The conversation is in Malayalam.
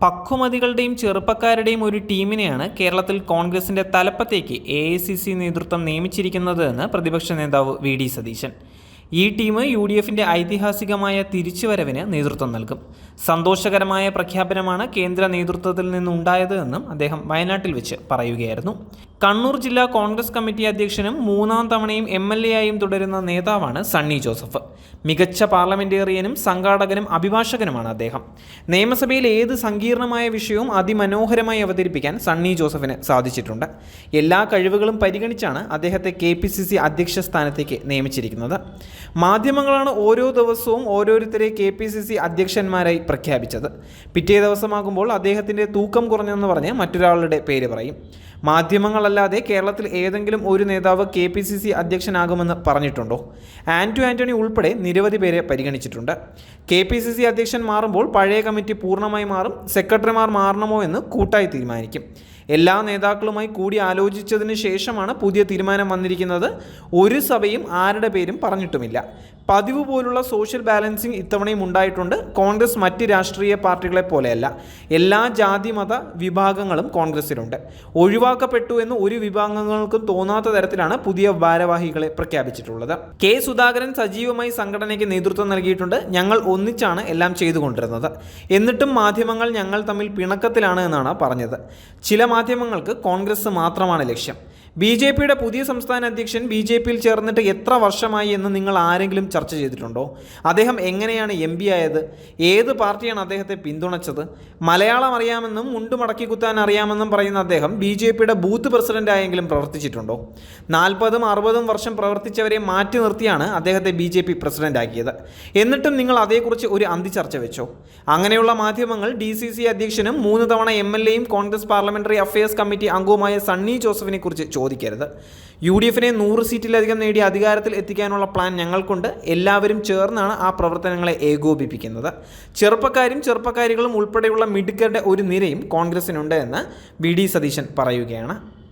പക്വമതികളുടെയും ചെറുപ്പക്കാരുടെയും ഒരു ടീമിനെയാണ് കേരളത്തിൽ കോൺഗ്രസിന്റെ തലപ്പത്തേക്ക് AICC നേതൃത്വം നിയമിച്ചിരിക്കുന്നത് എന്ന് പ്രതിപക്ഷ നേതാവ് VD സതീശൻ. ഈ ടീം UDFിന്റെ ഐതിഹാസികമായ തിരിച്ചുവരവിന് നേതൃത്വം നൽകും. സന്തോഷകരമായ പ്രഖ്യാപനമാണ് കേന്ദ്ര നേതൃത്വത്തിൽ നിന്നുണ്ടായത് എന്നും അദ്ദേഹം വയനാട്ടിൽ വെച്ച് പറയുകയായിരുന്നു. കണ്ണൂർ ജില്ലാ കോൺഗ്രസ് കമ്മിറ്റി അധ്യക്ഷനും 3ാം തവണയും MLA ആയും തുടരുന്ന നേതാവാണ് സണ്ണി ജോസഫ്. മികച്ച പാർലമെന്റേറിയനും സംഘാടകനും അഭിഭാഷകനുമാണ് അദ്ദേഹം. നിയമസഭയിൽ ഏത് സങ്കീർണമായ വിഷയവും അതിമനോഹരമായി അവതരിപ്പിക്കാൻ സണ്ണി ജോസഫിന് സാധിച്ചിട്ടുണ്ട്. എല്ലാ കഴിവുകളും പരിഗണിച്ചാണ് അദ്ദേഹത്തെ KPCC അധ്യക്ഷ സ്ഥാനത്തേക്ക് നിയമിച്ചിരിക്കുന്നത്. മാധ്യമങ്ങളാണ് ഓരോ ദിവസവും ഓരോരുത്തരെ KPCC അധ്യക്ഷന്മാരായി പ്രഖ്യാപിച്ചത്. പിറ്റേ ദിവസമാകുമ്പോൾ അദ്ദേഹത്തിൻ്റെ തൂക്കം കുറഞ്ഞെന്ന് പറഞ്ഞ് മറ്റൊരാളുടെ പേര് പറയും. മാധ്യമങ്ങളല്ലാതെ കേരളത്തിൽ ഏതെങ്കിലും ഒരു നേതാവ് KPCC അധ്യക്ഷനാകുമെന്ന് പറഞ്ഞിട്ടുണ്ടോ? ആന്റണി ഉൾപ്പെടെ നിരവധി പേരെ പരിഗണിച്ചിട്ടുണ്ട്. KPCC അധ്യക്ഷൻ മാറുമ്പോൾ പഴയ കമ്മിറ്റി പൂർണ്ണമായി മാറും. സെക്രട്ടറിമാർ മാറണമോ എന്ന് കൂട്ടായി തീരുമാനിക്കും. എല്ലാ നേതാക്കളുമായി കൂടി ആലോചിച്ചതിന് ശേഷമാണ് പുതിയ തീരുമാനം വന്നിരിക്കുന്നത്. ഒരു സഭയും ആരുടെ പേരും പറഞ്ഞിട്ടുമില്ല. പതിവ് പോലുള്ള സോഷ്യൽ ബാലൻസിങ് ഇത്തവണയും ഉണ്ടായിട്ടുണ്ട്. കോൺഗ്രസ് മറ്റ് രാഷ്ട്രീയ പാർട്ടികളെ പോലെയല്ല. എല്ലാ ജാതി മത വിഭാഗങ്ങളും കോൺഗ്രസിലുണ്ട്. ഒഴിവാക്കപ്പെട്ടു എന്ന് ഒരു വിഭാഗങ്ങൾക്കും തോന്നാത്ത തരത്തിലാണ് പുതിയ ഭാരവാഹികളെ പ്രഖ്യാപിച്ചിട്ടുള്ളത്. സുധാകരൻ സജീവമായി സംഘടനയ്ക്ക് നേതൃത്വം നൽകിയിട്ടുണ്ട്. ഞങ്ങൾ ഒന്നിച്ചാണ് എല്ലാം ചെയ്തുകൊണ്ടിരുന്നത്. എന്നിട്ടും മാധ്യമങ്ങൾ ഞങ്ങൾ തമ്മിൽ പിണക്കത്തിലാണ് എന്നാണ് പറഞ്ഞത്. ചില മാധ്യമങ്ങൾക്ക് കോൺഗ്രസ് മാത്രമാണ് ലക്ഷ്യം. BJPയുടെ പുതിയ സംസ്ഥാന അധ്യക്ഷൻ BJPയിൽ ചേർന്നിട്ട് എത്ര വർഷമായി എന്ന് നിങ്ങൾ ആരെങ്കിലും ചർച്ച ചെയ്തിട്ടുണ്ടോ? അദ്ദേഹം എങ്ങനെയാണ് MP ആയത്? ഏത് പാർട്ടിയാണ് അദ്ദേഹത്തെ പിന്തുണച്ചത്? മലയാളം അറിയാമെന്നും മുണ്ട് മടക്കി കുത്താൻ അറിയാമെന്നും പറയുന്ന അദ്ദേഹം BJPയുടെ ബൂത്ത് പ്രസിഡന്റായെങ്കിലും പ്രവർത്തിച്ചിട്ടുണ്ടോ? 40ഉം 60ഉം വർഷം പ്രവർത്തിച്ചവരെ മാറ്റി നിർത്തിയാണ് അദ്ദേഹത്തെ BJP പ്രസിഡന്റാക്കിയത്. എന്നിട്ടും നിങ്ങൾ അതേക്കുറിച്ച് ഒരു അന്തിചർച്ച വെച്ചോ? അങ്ങനെയുള്ള മാധ്യമങ്ങൾ DCC അധ്യക്ഷനും 3 തവണ MLAയും കോൺഗ്രസ് പാർലമെന്ററി അഫയേഴ്സ് കമ്മിറ്റി അംഗവുമായ സണ്ണി ജോസഫിനെ കുറിച്ച് ചോദിക്കരുത്. UDFിനെ 100 സീറ്റിലധികം നേടി അധികാരത്തിൽ എത്തിക്കാനുള്ള പ്ലാൻ ഞങ്ങൾക്കുണ്ട്. എല്ലാവരും ചേർന്നാണ് ആ പ്രവർത്തനങ്ങളെ ഏകോപിപ്പിക്കുന്നത്. ചെറുപ്പക്കാരികളും ഉൾപ്പെടെയുള്ള മിടുക്കരുടെ ഒരു നിരയും കോൺഗ്രസിനുണ്ട് എന്ന് VD സതീശൻ പറയുകയാണ്.